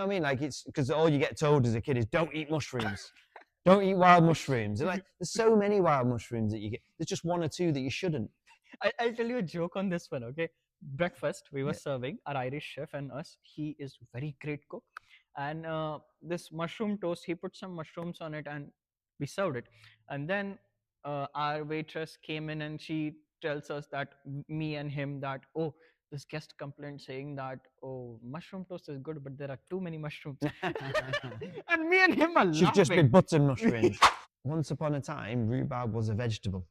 what I mean? Like, it's because all you get told as a kid is don't eat mushrooms. Don't eat wild mushrooms. And like, there's so many wild mushrooms that you get. There's just one or two that you shouldn't. I'll tell you a joke on this one, okay? Breakfast, we were Yeah. serving our Irish chef and us. He is very great cook. And this mushroom toast, he put some mushrooms on it and we served it. And then our waitress came in and she tells us that me and him that, oh, this guest complained saying that, oh, mushroom toast is good, but there are too many mushrooms. And me and him are She's just laughing. been button mushrooms. Once upon a time, rhubarb was a vegetable.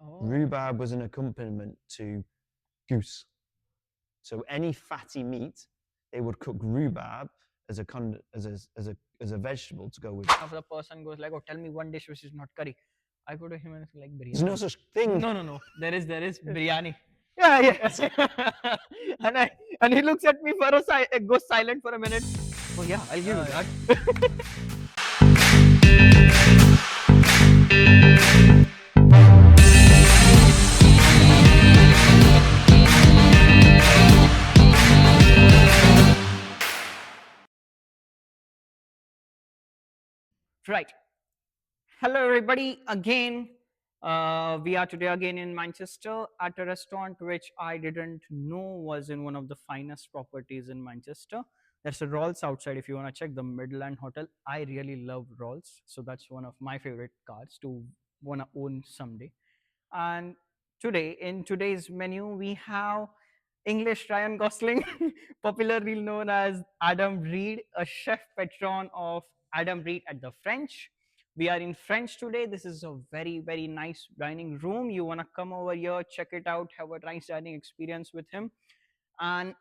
Oh. Rhubarb was an accompaniment to goose. So any fatty meat, they would cook rhubarb as a vegetable to go with. If the person goes like, oh, tell me one dish which is not curry. I go to him and it's like biryani. There's no such thing. No. There is biryani. Yeah, yes. and he looks at me for goes silent for a minute. Oh yeah, I'll give you that. Right. Hello, everybody. Again, we are today again in Manchester at a restaurant which I didn't know was in one of the finest properties in Manchester. There's a Rolls outside if you want to check the Midland Hotel. I really love Rolls, so that's one of my favorite cars to want to own someday. And today, in today's menu, we have English Ryan Gosling, popularly known as Adam Reid, a chef-patron of Adam Reid at the French. We are in French today. This is a very, very nice dining room. You want to come over here, check it out, have a nice dining experience with him. And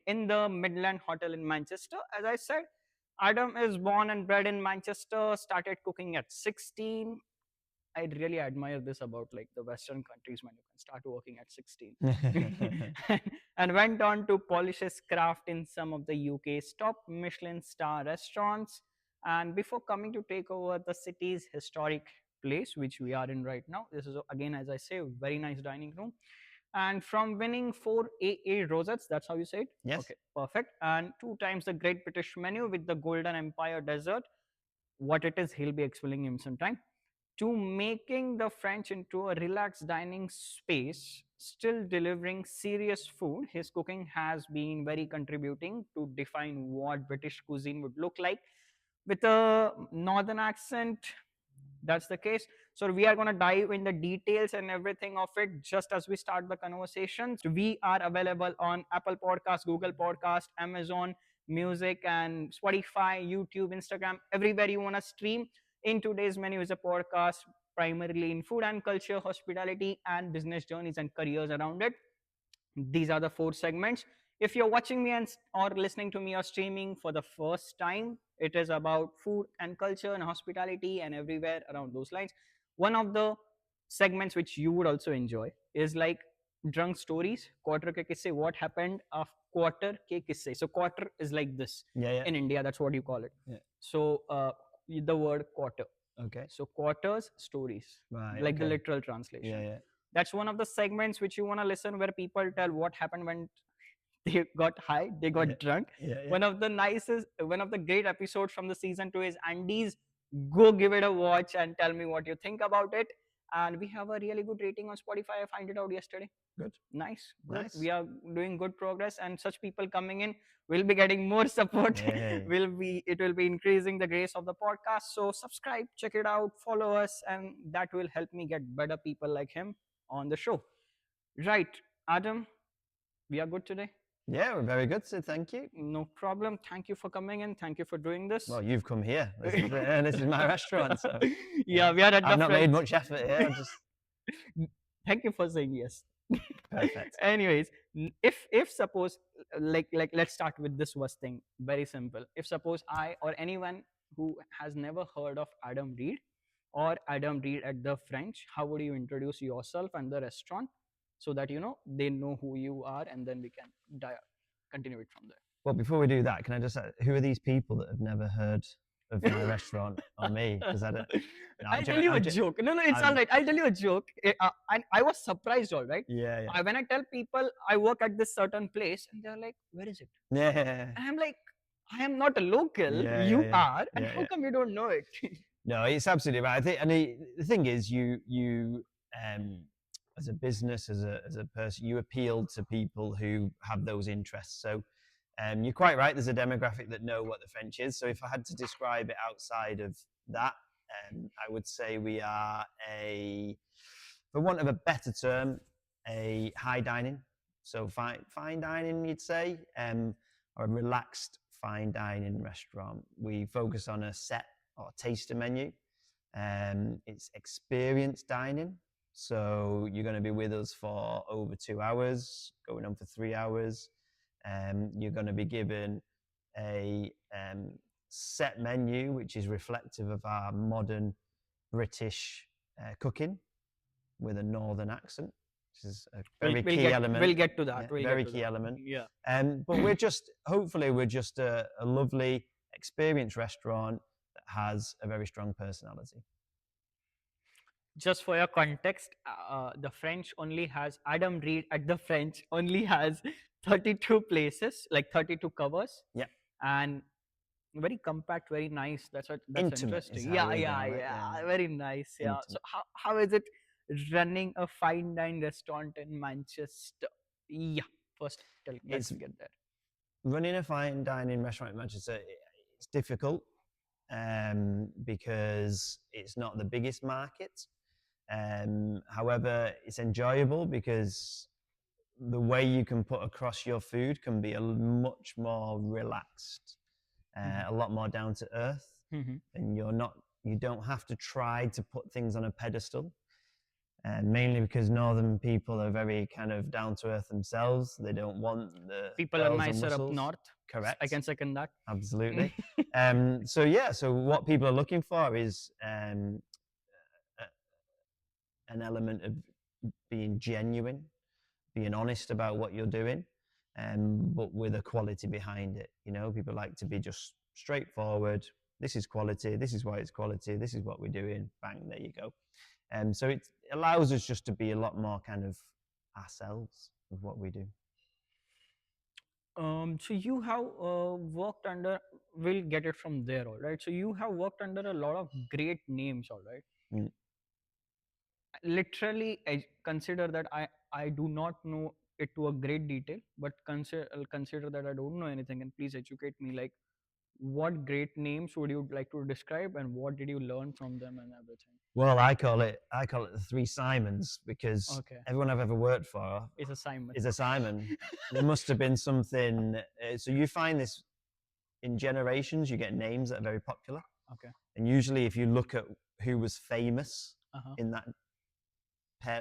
in the Midland Hotel in Manchester, as I said, Adam is born and bred in Manchester, started cooking at 16. I really admire this about like the Western countries when you can start working at 16. And went on to polish his craft in some of the UK's top Michelin star restaurants. And before coming to take over the city's historic place, which we are in right now, this is again, as I say, a very nice dining room. And from winning 4 AA Rosettes, that's how you say it? Yes. Okay, perfect. And 2 times the Great British Menu with the Golden Empire dessert. What it is, he'll be explaining in some time. To making the French into a relaxed dining space, still delivering serious food, his cooking has been very contributing to define what British cuisine would look like. With a northern accent, that's the case. So we are going to dive in the details and everything of it just as we start the conversation. So we are available on Apple Podcast, Google Podcast, Amazon Music, and Spotify, YouTube, Instagram, everywhere you want to stream. In today's menu is a podcast primarily in food and culture, hospitality, and business journeys and careers around it. These are the 4 segments. If you're watching me and or listening to me or streaming for the first time, it is about food and culture and hospitality and everywhere around those lines. One of the segments which you would also enjoy is like drunk stories, quarter ke kisse, what happened of quarter ke kisse. So quarter is like this. Yeah. In India, that's what you call it. Yeah. So the word quarter. Okay. So quarters, stories, Right. like okay. the literal translation. Yeah. That's one of the segments which you want to listen where people tell what happened when they got high, they got drunk. Yeah. One of the great episodes from the season 2 is Andy's. Go give it a watch and tell me what you think about it. And we have a really good rating on Spotify. I found it out yesterday. Good. Nice. Nice. We are doing good progress, and such people coming in will be getting more support. Hey. It will be increasing the grace of the podcast. So subscribe, check it out, follow us, and that will help me get better people like him on the show. Right, Adam, we are good today. Yeah, we're very good. So thank you. No problem. Thank you for coming in. Thank you for doing this. Well, you've come here. This is my restaurant. So, yeah, we are at I've the not made much effort here. Thank you for saying yes. Perfect. Anyways, if suppose like let's start with this first thing. Very simple. If suppose I or anyone who has never heard of Adam Reid or Adam Reid at the French, how would you introduce yourself and the restaurant so that they know who you are, and then we can continue it from there. Well, before we do that, can I just say, who are these people that have never heard of my restaurant or me? Because I don't. No, I'll tell you a joke. No, it's all right. I'll tell you a joke. And I was surprised, all right. Yeah. When I tell people I work at this certain place, and they're like, "Where is it?" Yeah. And I'm like, I am not a local. Yeah, You yeah, are, and yeah, how yeah. come you don't know it? No, it's absolutely right. I think, and the thing is, as a business, as a person, you appeal to people who have those interests. So, you're quite right. There's a demographic that know what the French is. So, if I had to describe it outside of that, I would say we are for want of a better term, a high dining. So fine dining, you'd say, or a relaxed fine dining restaurant. We focus on a set or taster menu. It's experience dining. So you're going to be with us for over 2 hours, going on for 3 hours. You're going to be given a set menu, which is reflective of our modern British cooking with a northern accent, which is a very key element. We'll get to that. Yeah, We'll very get to key that. element. Yeah. But hopefully, we're just a lovely experience restaurant that has a very strong personality. Just for your context, the French only has Adam Reid at the French only has 32 places, like 32 covers. Yeah. And very compact, very nice. That's Intimate interesting. is how Yeah, we're yeah, gonna yeah. Very nice. Yeah. So Intimate. how is it running a fine dine restaurant in Manchester? Yeah. First, let's get there. Running a fine dining restaurant in Manchester, it's difficult because it's not the biggest market. However, it's enjoyable because the way you can put across your food can be much more relaxed, a lot more down to earth, and you don't have to try to put things on a pedestal. And mainly because northern people are very kind of down to earth themselves. They don't want the people are nicer up north. Correct. I can second that. Absolutely. So what people are looking for is an element of being genuine, being honest about what you're doing, but with a quality behind it. You know, people like to be just straightforward. This is quality. This is why it's quality. This is what we're doing. Bang, there you go. So it allows us just to be a lot more kind of ourselves with what we do. So you have worked under. We'll get it from there, all right. So you have worked under a lot of great names, all right. Mm. Literally, I consider that I do not know it to a great detail, but consider that I don't know anything, and please educate me. Like, what great names would you like to describe, and what did you learn from them, and everything? Well, I call it the three Simons because everyone I've ever worked for is a Simon. Is a Simon. There must have been something. So you find this in generations. You get names that are very popular. Okay. And usually, if you look at who was famous in that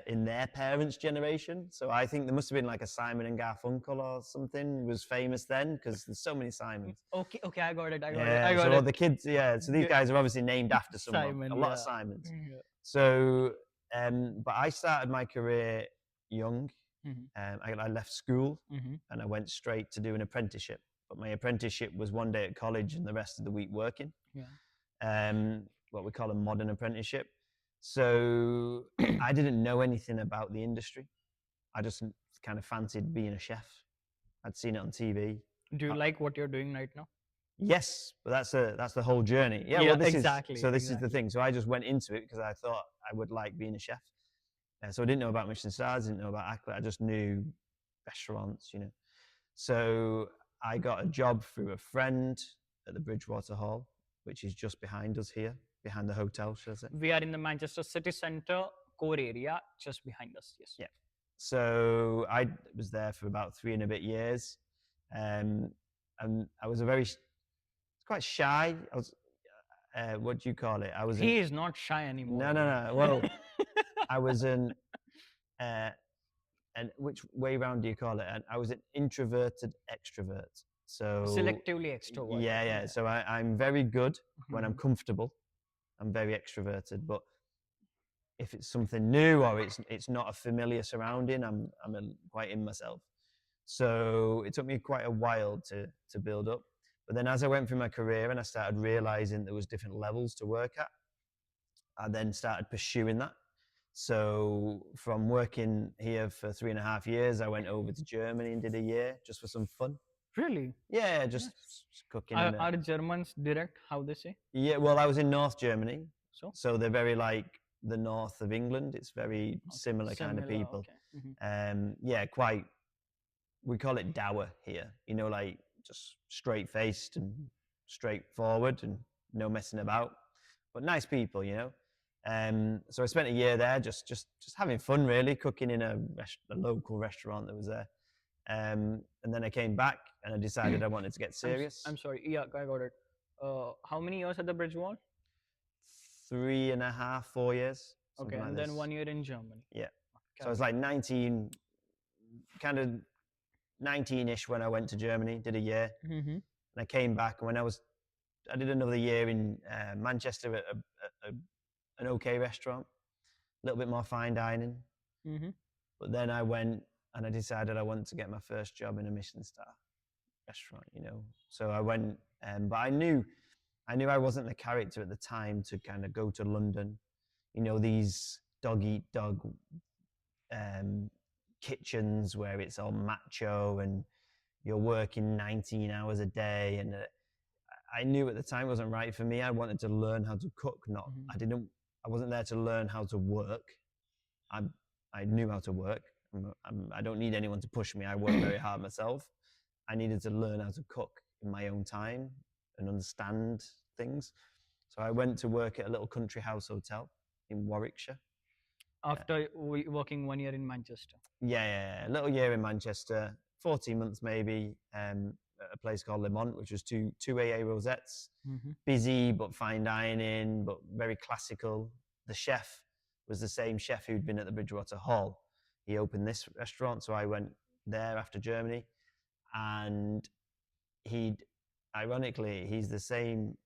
in their parents' generation, so I think there must have been like a Simon and Garfunkel or something was famous then because there's so many Simons. Okay, I got it. I got it. All the kids, so these guys are obviously named after someone. Simon, a lot of Simons. Yeah. So, but I started my career young. I left school and I went straight to do an apprenticeship. But my apprenticeship was one day at college and the rest of the week working. Yeah. What we call a modern apprenticeship. So I didn't know anything about the industry. I just kind of fancied being a chef. I'd seen it on TV. Do you like what you're doing right now? Yes, but that's the whole journey. Yeah, well, this is the thing. So I just went into it because I thought I would like being a chef. So I didn't know about Michelin stars, didn't know about accolade. I just knew restaurants, you know. So I got a job through a friend at the Bridgewater Hall, which is just behind us here, behind the hotel, shall I say. We are in the Manchester city centre core area, just behind us, yes. Yeah. So I was there for about 3 and a bit years. And I was quite shy. I was, what do you call it? He is not shy anymore. No. Well, I was and which way round do you call it? And I was an introverted extrovert. So selectively extrovert. Yeah. So I'm very good when I'm comfortable. I'm very extroverted, but if it's something new or it's not a familiar surrounding, I'm quite in myself. So it took me quite a while to build up. But then as I went through my career and I started realizing there was different levels to work at, I then started pursuing that. So from working here for 3.5 years, I went over to Germany and did a year just for some fun. Really? Yeah, just Yes. cooking in Are Germans direct? How they say? Yeah, well, I was in North Germany, So so they're very like the north of England. It's very okay, similar kind of similar. people. Okay. Mhm. Yeah, quite. We call it dour here. Like just straight faced and straightforward and no messing about, but nice people. So I spent a year there, just having fun, really, cooking in a local restaurant that was there. And then I came back and I decided I wanted to get serious. I'm sorry. Yeah, I got it. How many years at the bridge wall? 3.5, 4 years, Okay, something like and this. then 1 year in Germany. Yeah. So I Carry was like 19, kind of 19-ish when I went to Germany, did a year, on. Mm-hmm. and I came back. And I did another year in Manchester at an okay restaurant, a little bit more fine dining. Mm-hmm. But then I went and I decided I wanted to get my first job in a Michelin star restaurant. So I went, but I knew I wasn't the character at the time to kind of go to London. These dog eat dog kitchens where it's all macho and you're working 19 hours a day. And I knew at the time it wasn't right for me. I wanted to learn how to cook. Mm-hmm. I wasn't there to learn how to work. I knew how to work. I don't need anyone to push me. I work very hard myself. I needed to learn how to cook in my own time and understand things. So I went to work at a little country house hotel in Warwickshire. After working 1 year in Manchester. Yeah, a little year in Manchester, 14 months maybe, at a place called Le Mont, which was two AA rosettes. Mm-hmm. Busy, but fine dining, but very classical. The chef was the same chef who'd been at the Bridgewater Hall. He opened this restaurant, so I went there after Germany. And ironically, he's the same.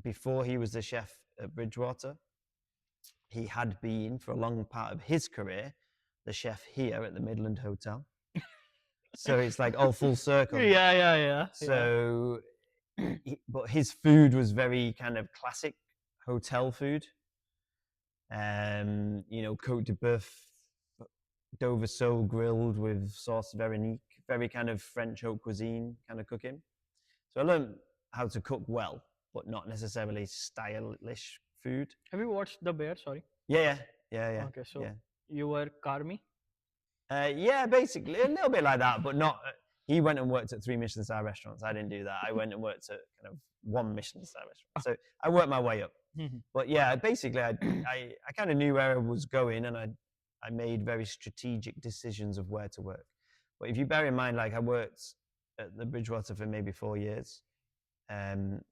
Before he was the chef at Bridgewater, he had been, for a long part of his career, the chef here at the Midland Hotel. So it's like all full circle. Yeah. So, but his food was very kind of classic hotel food. Côte de boeuf, Dover sole grilled with sauce Veronique, very kind of French haute cuisine kind of cooking. So I learned how to cook well, but not necessarily stylish food. Have you watched The Bear? Sorry. Yeah. Okay, so you were Carmi? Yeah, basically a little bit like that, but not. He went and worked at 3 Michelin star restaurants. I didn't do that. I went and worked at kind of 1 Michelin star restaurant. So I worked my way up. Mm-hmm. But yeah, basically, I kind of knew where I was going, and I made very strategic decisions of where to work. But if you bear in mind, like I worked at the Bridgewater for maybe 4 years, and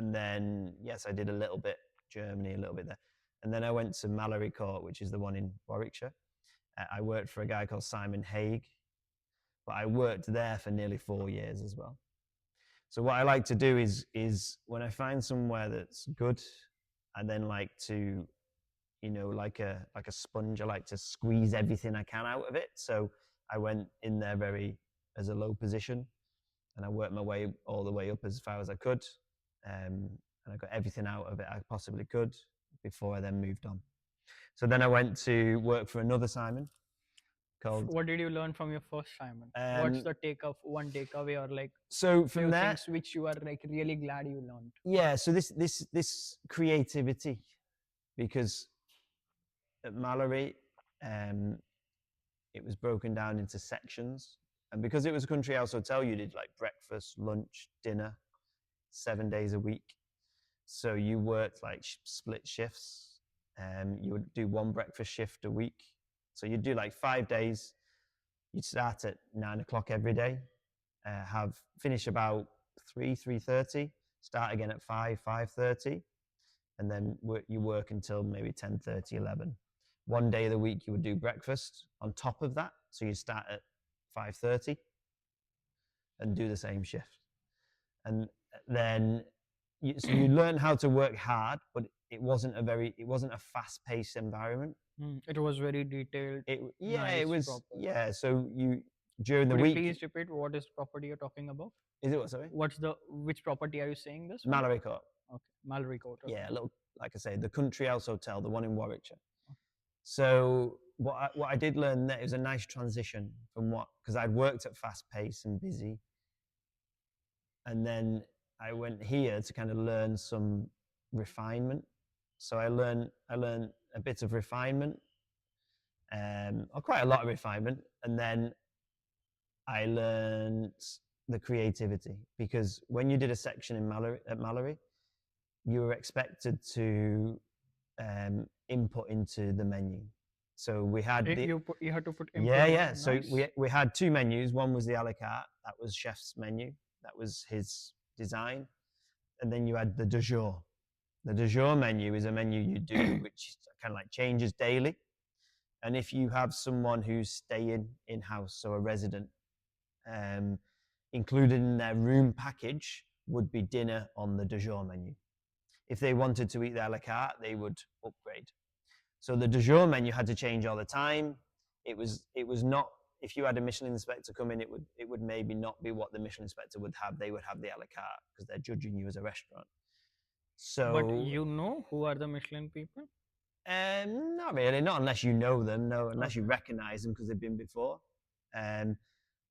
then yes, I did a little bit Germany, a little bit there, and then I went to Mallory Court, which is the one in Warwickshire. I worked for a guy called Simon Haig, but I worked there for nearly 4 years as well. So what I like to do is when I find somewhere that's good, I then like to, like a sponge, I like to squeeze everything I can out of it. So I went in there as a low position, and I worked my way all the way up as far as I could, and I got everything out of it I possibly could before I then moved on. So then I went to work for another Simon called. What did you learn from your first Simon? What's the one takeaway, or like so from few there, things which you are like really glad you learned? Yeah, so this creativity, because at Mallory, it was broken down into sections, and because it was a country house hotel, you did like breakfast, lunch, dinner, 7 days a week. So you worked like split shifts. You would do 1 breakfast shift a week. So you'd do like 5 days. You'd start at 9 o'clock every day, finish about 3:30, start again at 5:30, and then you work until maybe 10:30, 11. 1 day of the week you would do breakfast on top of that. So you start at 5:30 and do the same shift. And then so you learn how to work hard, but it wasn't a fast-paced environment. It was very detailed. It was proper. Yeah. So during the Could week. you please repeat what is property you're talking about? Is it what? Sorry. Which property are you saying this? one? Mallory Court. Okay, Mallory Court. Okay. Yeah, a little, like I say, the Country House Hotel, the one in Warwickshire. So what I did learn there, it was a nice transition from because I'd worked at fast pace and busy, and then I went here to kind of learn some refinement. So I learned a bit of refinement, or quite a lot of refinement, and then I learned the creativity, because when you did a section in Mallory, you were expected to input into the menu. So we had You had to put yeah, input. yeah. So Nice. we had two menus. One was the a la carte, that was chef's menu, that was his design, and then you had the de jour. The de jour menu is a menu you do which kind of like changes daily. And if you have someone who's staying in house, so a resident, included in their room package would be dinner on the de jour menu. If they wanted to eat the a la carte, they would upgrade. So the de jour menu had to change all the time. It was not, if you had a Michelin inspector come in, it would maybe not be what the Michelin inspector would have. They would have the a la carte because they're judging you as a restaurant. But So you know who are the Michelin people? not really, not unless you know them, no, unless you Okay. recognize them because they've been before.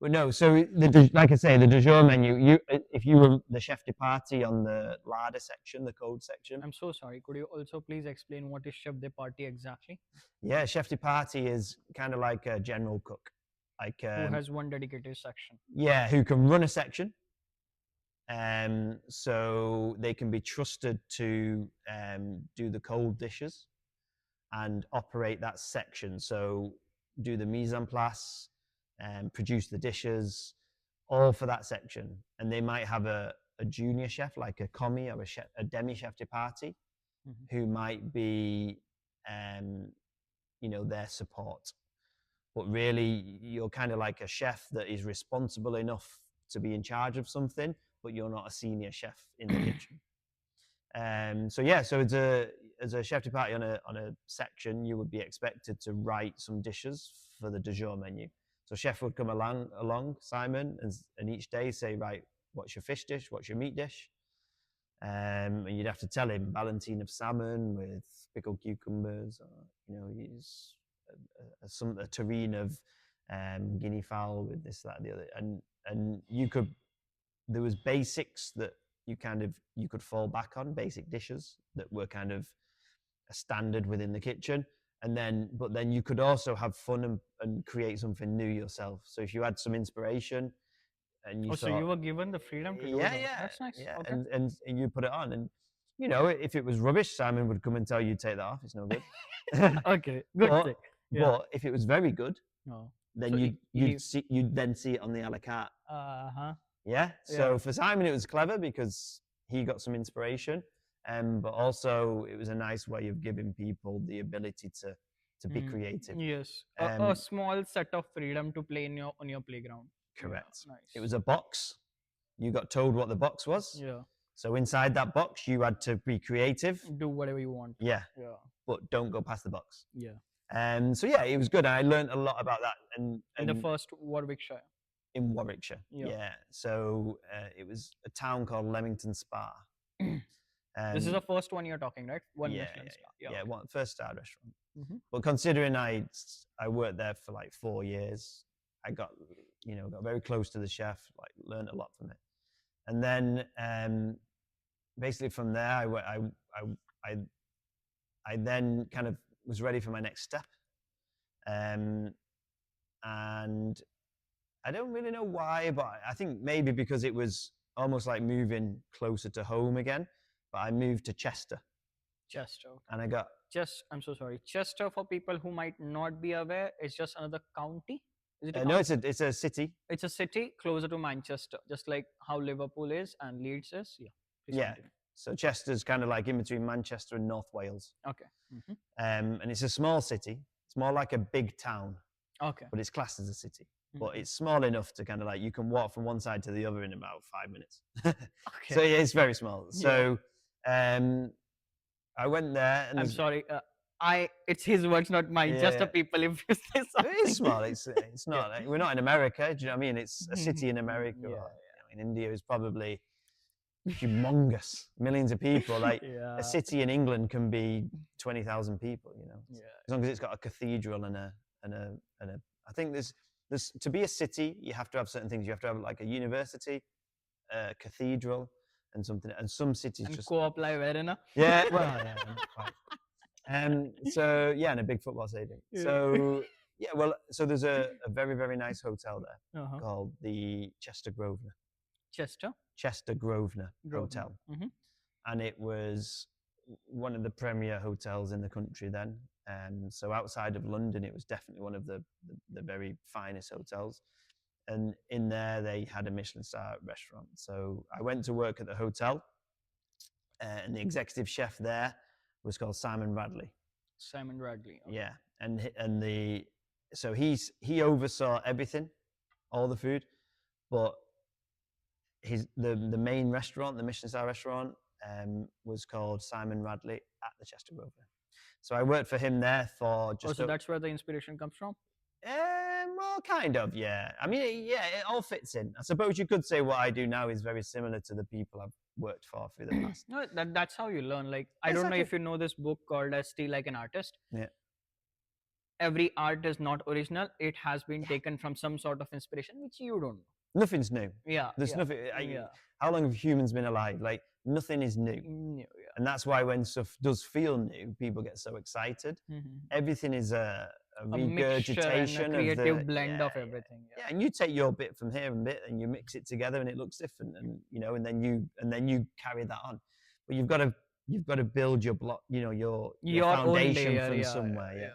But no, so like I say, the de jour menu, if you were the chef de partie on the larder section, the cold section, I'm so sorry. Could you also please explain what is chef de partie exactly? yeah, chef de partie is kind of like a general cook, like Who has one dedicated section? yeah, who can run a section. So they can be trusted to do the cold dishes and operate that section. So do the mise en place, produce the dishes, all for that section. And they might have a junior chef, like a commis or a demi chef de partie, who might be, their support. But really, you're kind of like a chef that is responsible enough to be in charge of something, but you're not a senior chef in the kitchen. So yeah, so as a chef de partie on a section, you would be expected to write some dishes for the de jour menu. So chef would come along, Simon, and each day say, right, what's your fish dish? What's your meat dish? And you'd have to tell him Ballantine of salmon with pickled cucumbers, or use a terrine of guinea fowl with this, that, and the other. And you could, there was basics that you could fall back on, basic dishes that were kind of a standard within the kitchen. But then you could also have fun and create something new yourself. So if you had some inspiration and you Oh, thought, so you were given the freedom to do that. That's nice. yeah, Okay. and you put it on, and if it was rubbish, Simon would come and tell you take that off. It's no good. Okay. Good thing. Yeah. But if it was very good, No. then So you'd then see it on the a la carte. Uh-huh. Yeah. So Yeah. for Simon, it was clever because he got some inspiration, but also it was a nice way of giving people the ability to be creative. Yes. A small set of freedom to play on your playground. Correct. Yeah, nice. It was a box. You got told what the box was. Yeah. So inside that box, you had to be creative. Do whatever you want. Yeah. Yeah. But don't go past the box. Yeah. So yeah, it was good. I learned a lot about that. And In the first Warwickshire. in Warwickshire. Yeah. Yeah. So it was a town called Leamington Spa. This is the first one you're talking, right? One yeah, Michelin star. yeah, one first star restaurant. Mhm. But considering I worked there for like 4 years, I got very close to the chef, like learned a lot from it. And then basically from there, I then kind of was ready for my next step. And I don't really know why, but I think maybe because it was almost like moving closer to home again. But I moved to Chester. Chester. Okay. And I got I'm so sorry. Chester, for people who might not be aware, is just another county. Is it a no, county? it's a city. It's a city closer to Manchester, just like how Liverpool is and Leeds is. Yeah. Yeah. Continue. So Chester's kind of like in between Manchester and North Wales. Okay. And it's a small city. It's more like a big town. Okay. But it's classed as a city. But it's small enough to kind of like you can walk from one side to the other in about 5 minutes. Okay. So yeah, it's very small. So I went there. And I'm sorry. It's his words, not mine. Yeah. Just the people. If you say something. It is small. It's not. We're not in America. Do you know what I mean? It's a city in America. Yeah, Or, in India is probably humongous, millions of people. Like a city in England can be 20,000 people. Yeah. As long as it's got a cathedral and a. I think there's to be a city, you have to have certain things. You have to have like a university, a cathedral and something, and some cities And just co-apply where na? yeah, well, yeah, not quite. So yeah, and a big football stadium. Yeah. So yeah, well, so there's a very, very nice hotel there Uh-huh. called the Chester Grosvenor Chester. Grosvenor Grosvenor. Hotel, Mhm. and it was one of the premier hotels in the country then. So outside of London, it was definitely one of the very finest hotels. And in there, they had a Michelin star restaurant. So I went to work at the hotel, and the executive chef there was called Simon Radley. Simon Radley. Okay. Yeah, and so he oversaw everything, all the food, but the main restaurant, the Michelin star restaurant, was called Simon Radley at the Chester Grosvenor. So I worked for him there for just. So that's where the inspiration comes from. Well, kind of, yeah. I mean, yeah, it all fits in. I suppose you could say what I do now is very similar to the people I've worked for through the past. No, that's how you learn. Like, I don't know if you know this book called as Stay Like an Artist. Yeah. Every art is not original. It has been taken from some sort of inspiration, which you don't know. Nothing's new. Yeah. There's yeah, nothing. yeah. How long have humans been alive? Like, nothing is new. New, yeah. And that's why when stuff does feel new, people get so excited. Mhm. Everything is a mixture regurgitation and a creative of blend yeah, of everything. yeah, and you take your bit from here and bit, and you mix it together, and it looks different, and and then you carry that on. But you've got to build your block, your foundation layer, from somewhere.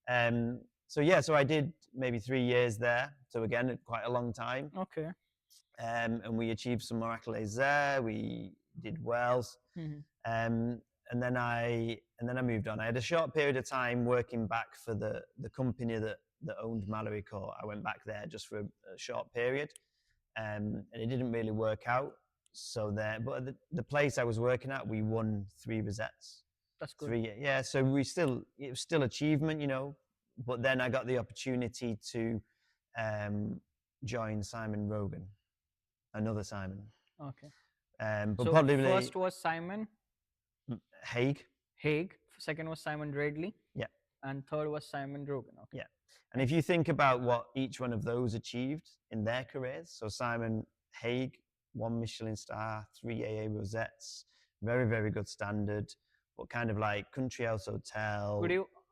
Yeah. So I did maybe 3 years there. So again, quite a long time. Okay. And we achieved some more accolades there. We did well. Mhm. And then I moved on. I had a short period of time working back for the company that owned Mallory Court. I went back there just for a short period, and it didn't really work out. So there, but at the place I was working at, we won 3 rosettes. That's good. 3, yeah. So it was still achievement, But then I got the opportunity to join Simon Rogan, another Simon. Okay. But So probably first was Simon Haig. Second was Simon Radley. Yeah. And third was Simon Rogan. Okay. Yeah. And if you think about what each one of those achieved in their careers, so Simon Haig, 1 Michelin star, 3 AA rosettes, very, very good standard, but kind of like Country House Hotel.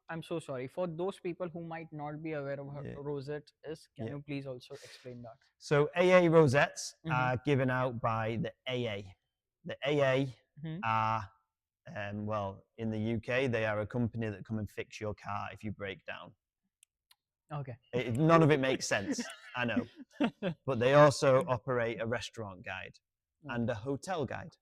I'm so sorry. For those people who might not be aware of what Yeah. rosette is, can Yeah. you please also explain that? So AA rosettes Mhm. are given out by the AA. The AA Mhm. are, well, in the UK, they are a company that come and fix your car if you break down. Okay. None of it makes sense, I know. But they also operate a restaurant guide and a hotel guide.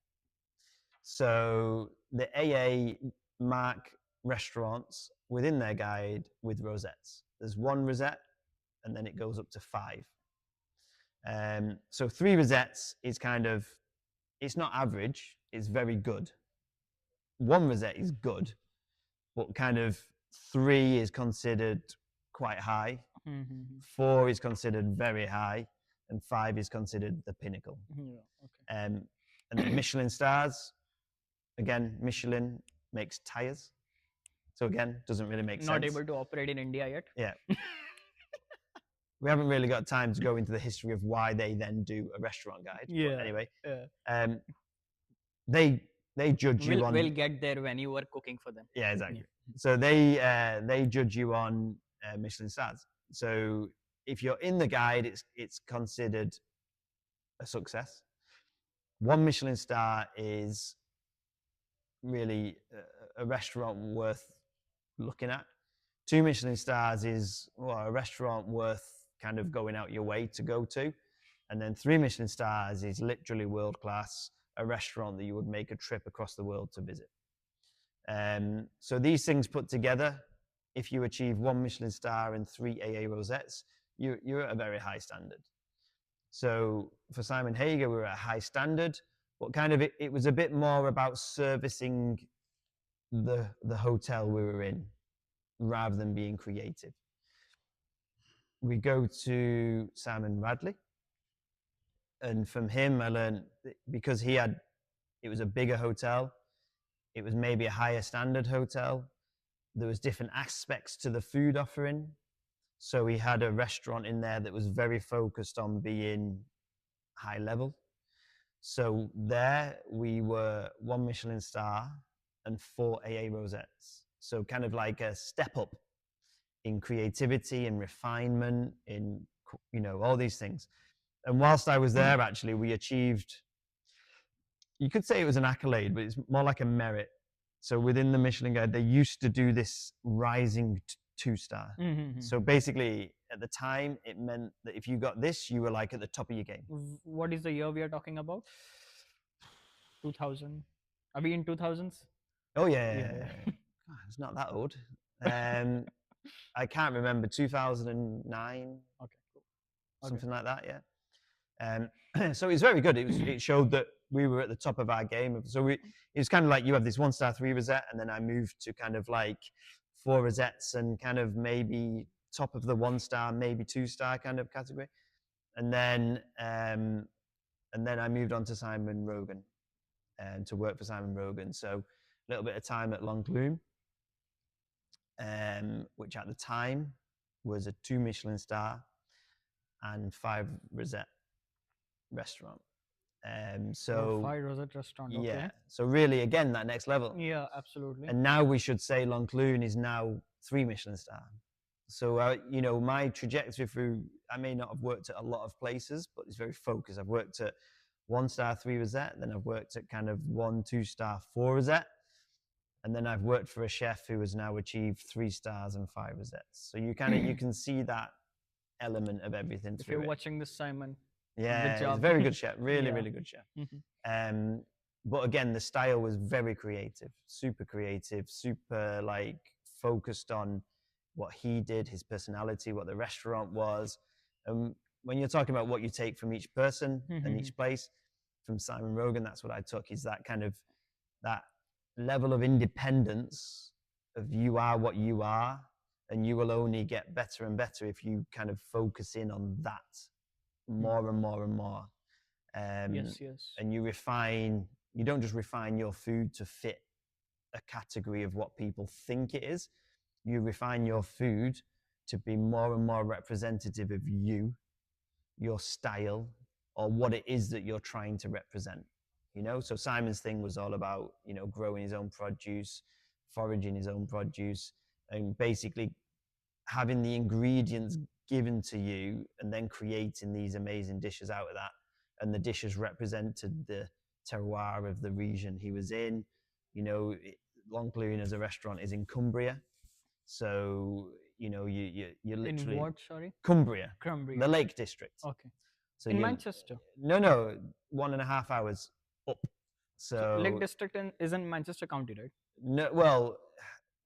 So the AA mark restaurants within their guide with rosettes. There's 1 rosette, and then it goes up to 5. So 3 rosettes is kind of, it's not average, it's very good. 1 rosette is good, but kind of 3 is considered quite high. Mhm. 4 is considered very high, and 5 is considered the pinnacle. Yeah. Okay. And then Michelin stars, again, Michelin makes tires. So again, doesn't really make sense. Not able to operate in India yet. Yeah. We haven't really got time to go into the history of why they then do a restaurant guide. Yeah. But anyway, Yeah. they judge you on. We'll get there when you are cooking for them. Yeah, exactly. So they judge you on Michelin stars. So if you're in the guide, it's considered a success. 1 Michelin star is really a restaurant worth looking at. 2 Michelin stars is a restaurant worth kind of going out your way to go to. And then 3 Michelin stars is literally world class, a restaurant that you would make a trip across the world to visit. So these things put together, if you achieve 1 Michelin star and 3 AA rosettes, you're at a very high standard. So for Simon Hager, we were at a high standard, but kind of it was a bit more about servicing the hotel we were in rather than being creative. We go to Simon Radley, and from him I learned, because it was a bigger hotel, it was maybe a higher standard hotel, there was different aspects to the food offering. So we had a restaurant in there that was very focused on being high level. So there we were 1 Michelin star and 4 AA rosettes. So kind of like a step up in creativity and refinement, in all these things. And whilst I was there, actually, we achieved. You could say it was an accolade, but it's more like a merit. So within the Michelin Guide, they used to do this rising 2-star. Mm-hmm. So basically, at the time, it meant that if you got this, you were like at the top of your game. What is the year we are talking about? 2000. Are we in 2000s? Oh yeah, Yeah. God, it's not that old. I can't remember 2009, Okay, cool. something like that. Yeah. So it was very good. It showed that we were at the top of our game. So it was kind of like you have this 1-star 3 rosette, and then I moved to kind of like 4 rosettes and kind of maybe top of the 1-star, maybe 2-star kind of category, and then I moved on to Simon Rogan, to work for Simon Rogan. So a little bit of time at L'Enclume, which at the time was a 2 Michelin star and 5 rosette restaurant. So 5 rosette restaurant. Okay. yeah, so really again that next level. Yeah, absolutely. And now we should say L'Enclume is now 3 Michelin star. So my trajectory through, I may not have worked at a lot of places, but it's very focused. I've worked at 1-star 3 rosette, then I've worked at kind of 1 2-star 4 rosette, and then I've worked for a chef who has now achieved 3 stars and 5 rosettes. So you can see that element of everything. If you're watching this, Simon, yeah, good job. he's a very good chef, really, Yeah. really good chef. Mhm. But again, the style was very creative, super like focused on what he did, his personality, what the restaurant was. When you're talking about what you take from each person and each place, from Simon Rogan, that's what I took, is that kind of that level of independence of you are what you are, and you will only get better and better if you kind of focus in on that more and more and more. Yes. And you don't just refine your food to fit a category of what people think it is. You refine your food to be more and more representative of you, your style, or what it is that you're trying to represent. So Simon's thing was all about, growing his own produce, foraging his own produce, and basically having the ingredients given to you and then creating these amazing dishes out of that. And the dishes represented the terroir of the region he was in. L'Enclume as a restaurant is in Cumbria. So, you're literally in what? Sorry, Cumbria, the Lake District. Okay. So in Manchester. No, 1.5 hours up. So Lake District is in Manchester County, right? No, well,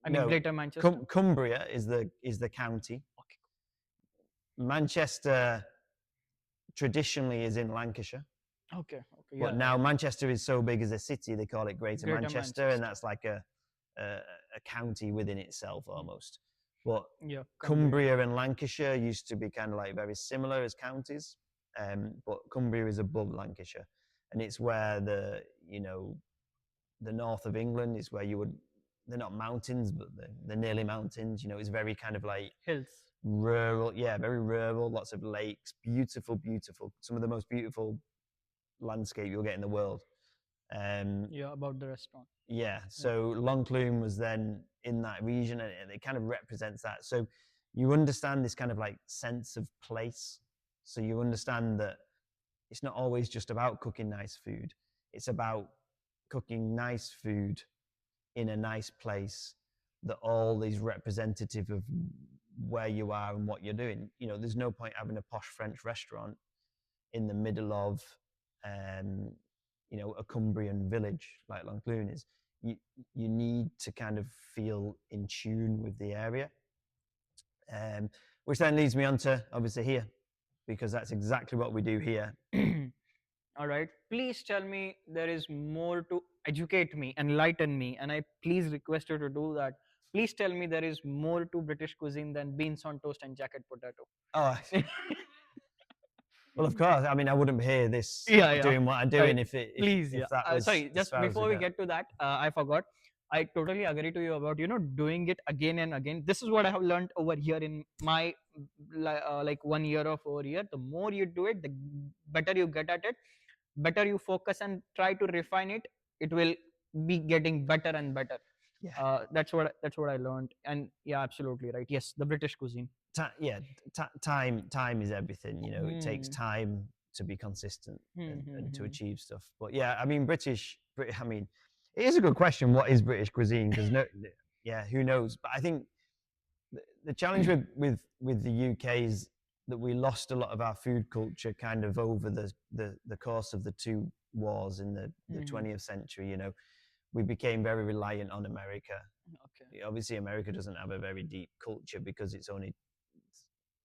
I mean, no. Greater Manchester. Cumbria is the county. Okay. Manchester traditionally is in Lancashire. Okay. But now Manchester is so big as a city, they call it Greater Manchester, and that's like a county within itself almost. But yeah, Cumbria and Lancashire used to be kind of like very similar as counties, but Cumbria is above Lancashire, and it's where the north of England is where they're not mountains, but they're nearly mountains. It's very kind of like hills, rural, very rural, lots of lakes, beautiful, some of the most beautiful landscape you'll get in the world. About the restaurant. Yeah, so L'Enclume was then in that region, and it kind of represents that. So you understand this kind of like sense of place. So you understand that it's not always just about cooking nice food. It's about cooking nice food in a nice place that all is representative of where you are and what you're doing. There's no point having a posh French restaurant in the middle of a Cumbrian village like L'Enclume is. You need to kind of feel in tune with the area, which then leads me on to obviously here, because that's exactly what we do here. All right, please tell me there is more to educate me, enlighten me, and I please request you to do that. Please tell me there is more to British cuisine than beans on toast and jacket potato. Oh, well, of course. I mean, I wouldn't be here doing what I'm doing if that was. Sorry, just before we get to that, I forgot. I totally agree to you about doing it again and again. This is what I have learned over here in my like 1 year of over here. The more you do it, the better you get at it. better you focus and try to refine it, it will be getting better and better. Yeah. That's what I learned. And yeah, absolutely right. Yes, the British cuisine. Time is everything. You know, it takes time to be consistent and to achieve stuff. But yeah, I mean, I mean, it is a good question. What is British cuisine? Because yeah, who knows? But I think the challenge with the UK is that we lost a lot of our food culture kind of over the course of the two wars in the 20th century. You know, we became very reliant on America. Okay. Obviously, America doesn't have a very deep culture because it's only,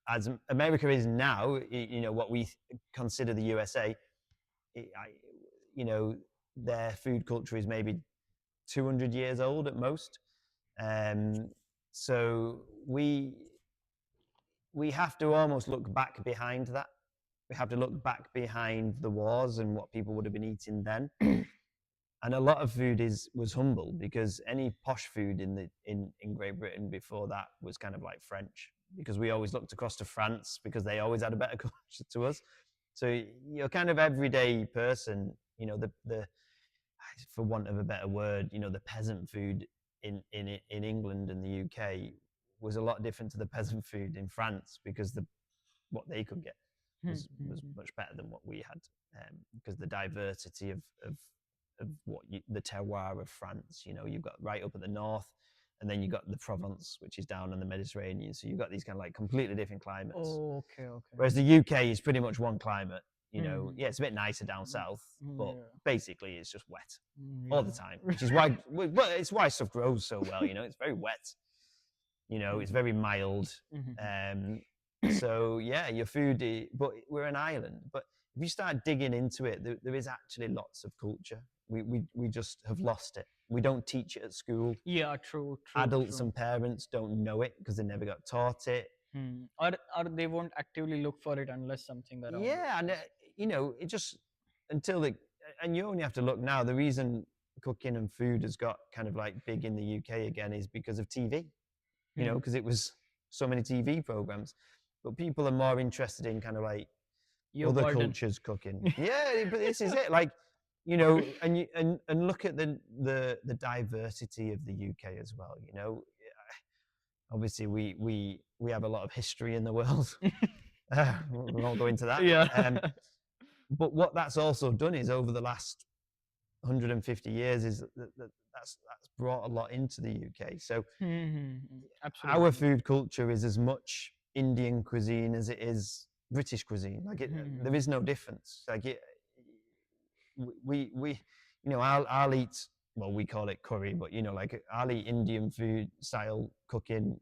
as America is now, you know, what we consider the USA, you know, their food culture is maybe 200 years old at most. So we have to almost look back behind that. We have to look back behind the wars and what people would have been eating then. And a lot of food was humble, because any posh food in Great Britain before that was kind of like French, because we always looked across to France because they always had a better culture to us. So you're kind of everyday person, you know, the for want of a better word, you know, the peasant food in England and the UK was a lot different to the peasant food in France, because what they could get was much better than what we had, because the diversity of the terroir of France. You know, you've got right up at the north, and then you've got the Provence, which is down on the Mediterranean. So you've got these kind of like completely different climates. Oh, okay. Whereas the UK is pretty much one climate. You know, yeah, it's a bit nicer down south, but basically it's just wet all the time, which is why it's why stuff grows so well. You know, it's very wet. You know, it's very mild. So yeah, your food, but we're an island. But if you start digging into it, there is actually lots of culture. We just have lost it. We don't teach it at school. Yeah, true. Adults and parents don't know it because they never got taught it. Or they won't actively look for it unless something around. Yeah, and you know, it just and you only have to look now. The reason cooking and food has got kind of like big in the UK again is because of TV. You know, because it was so many TV programs. But people are more interested in kind of like other cultures cooking. Yeah, but this is it. Like, you know, and look at the diversity of the UK as well. You know, obviously we have a lot of history in the world. We won't go into that. Yeah. But what that's also done is, over the last 150 years, is that's brought a lot into the UK. So our food culture is as much Indian cuisine as it is British cuisine. Like there is no difference. Like we you know, I'll eat, well, we call it curry, but you know, like I'll eat Indian food style cooking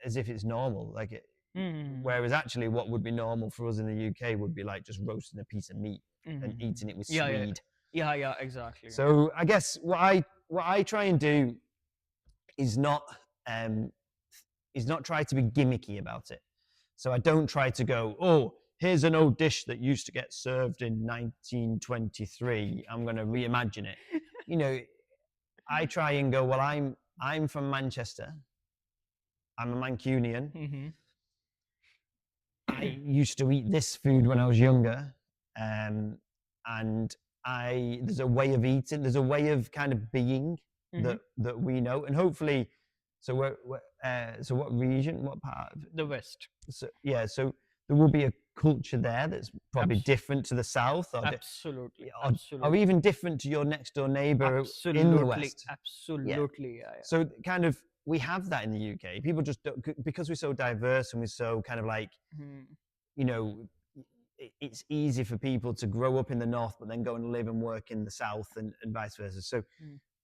as if it's normal. Like whereas actually what would be normal for us in the UK would be like just roasting a piece of meat and eating it with swede. Yeah, exactly. So I guess what I try and do is not try to be gimmicky about it. So I don't try to go, oh, here's an old dish that used to get served in 1923. I'm going to reimagine it. You know, I try and go, well, I'm from Manchester. I'm a Mancunian. I used to eat this food when I was younger, and there's a way of eating, there's a way of kind of being that we know, and hopefully, so what region, what part? The West. So yeah, so there will be a culture there that's probably different to the South, or absolutely, or even different to your next door neighbor in the West. Absolutely, yeah. So kind of, we have that in the UK. People just don't, because we're so diverse and we're so kind of like, you know, it's easy for people to grow up in the North but then go and live and work in the South, and vice versa. So,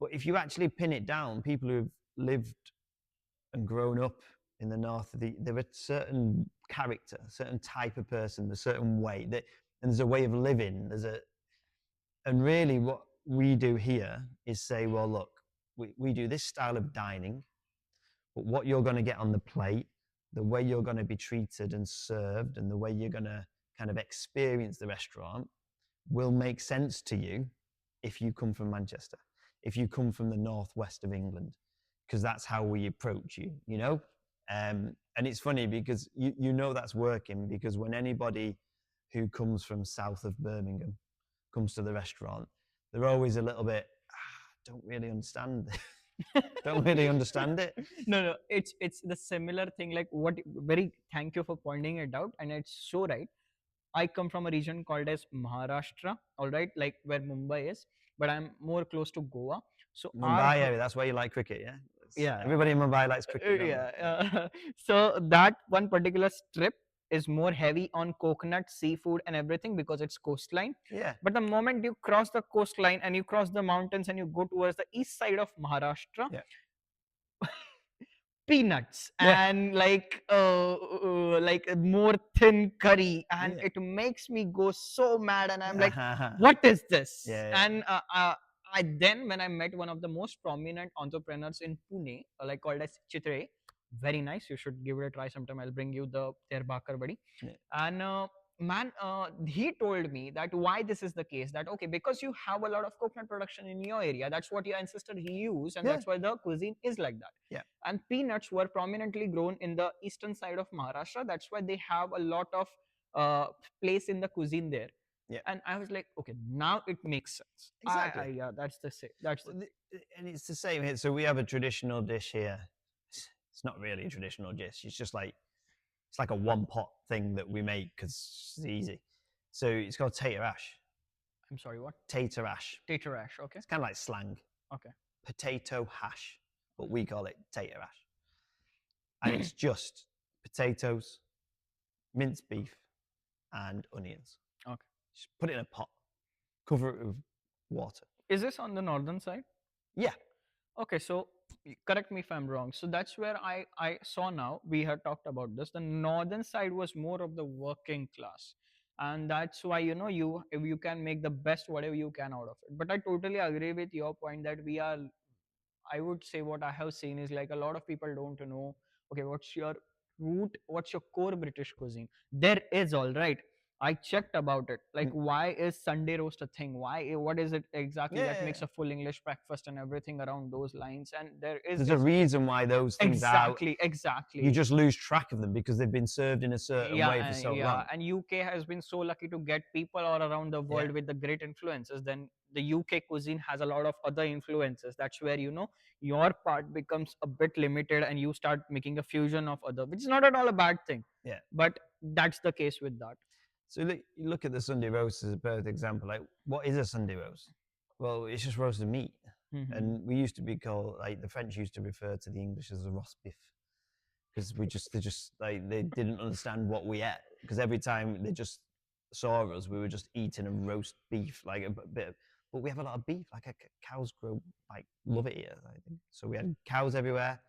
but if you actually pin it down, people who've lived and grown up in the North, they're a certain character, a certain type of person, a certain way, and there's a way of living. And really what we do here is say, well, look, we do this style of dining, but what you're going to get on the plate, the way you're going to be treated and served, and the way you're going to kind of experience the restaurant will make sense to you if you come from Manchester, if you come from the northwest of England, because that's how we approach you, you know? And it's funny because you know that's working, because when anybody who comes from south of Birmingham comes to the restaurant, they're always a little bit, don't really understand. Don't really understand it. No, it's the similar thing. Like what? Very thank you for pointing it out, and it's so right. I come from a region called as Maharashtra, all right, like where Mumbai is, but I'm more close to Goa. So our Mumbai area, that's where you like cricket, yeah? yeah, Everybody in Mumbai likes cricket, don't yeah. they? Yeah. So that one particular strip is more heavy on coconut, seafood, and everything because it's coastline. Yeah. But the moment you cross the coastline and you cross the mountains and you go towards the east side of Maharashtra, Yeah. peanuts Yeah. and like a more thin curry, and Yeah. it makes me go so mad, and I'm like, Yeah. what is this? Yeah. And I then when I met one of the most prominent entrepreneurs in Pune, like called as Chitre, very nice, you should give it a try sometime. I'll bring you their bakar buddy. Yeah. And man, he told me that why this is the case, that okay, because you have a lot of coconut production in your area, that's what your ancestors used, and Yeah. that's why the cuisine is like that. Yeah. And peanuts were prominently grown in the eastern side of Maharashtra, that's why they have a lot of uh, place in the cuisine there. Yeah. And I was like, okay, now it makes sense. Exactly. Yeah, that's the same. That's Well, and it's the same here. So we have a traditional dish here. It's not really a traditional dish. It's like a one pot thing that we make because it's easy. So it's called tater ash. I'm sorry, what? Tater ash. Tater ash, okay. It's kind of like slang. Okay. Potato hash, but we call it tater ash. And it's just potatoes, minced beef, and onions. Okay. Just put it in a pot, cover it with water. Is this on the northern side? Yeah. Okay, so correct me if I'm wrong. So that's where I saw now. We had talked about this. The northern side was more of the working class, and that's why you can make the best whatever you can out of it. But I totally agree with your point that we are, I would say what I have seen is like a lot of people don't know, okay, what's your root, what's your core British cuisine? There is, all right. I checked about it. Like, why is Sunday roast a thing? What is it exactly that makes a full English breakfast and everything around those lines? And there's a reason why those things are. Exactly. You just lose track of them because they've been served in a certain way for so long. And UK has been so lucky to get people all around the world with the great influences. Then the UK cuisine has a lot of other influences. That's where your part becomes a bit limited, and you start making a fusion of other, which is not at all a bad thing. Yeah. But that's the case with that. So you look at the Sunday roast as a perfect example. Like, what is a Sunday roast? Well, it's just roasted meat. Mm-hmm. And we used to be called, like, the French used to refer to the English as a roast beef because they didn't understand what we ate, because every time they just saw us, we were just eating a roast beef, like a bit of, but we have a lot of beef, like cows love it here, I think. So we had cows everywhere.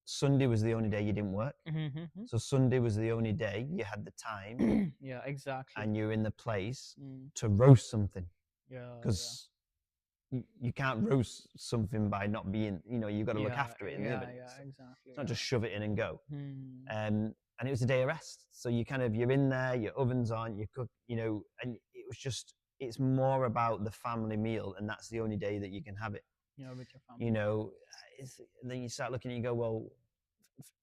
Sunday was the only day you didn't work. Mm-hmm. So Sunday was the only day you had the time. Yeah, exactly. And you're in the place to roast something. Yeah. Because you can't roast something by not being, you've got to look after it and live it. Yeah, exactly. It's not just shove it in and go. Mm. And it was a day of rest. So you're in there, your oven's on, you cook, and it's more about the family meal, and that's the only day that you can have it. Yeah, with your family. Then you start looking and you go, well,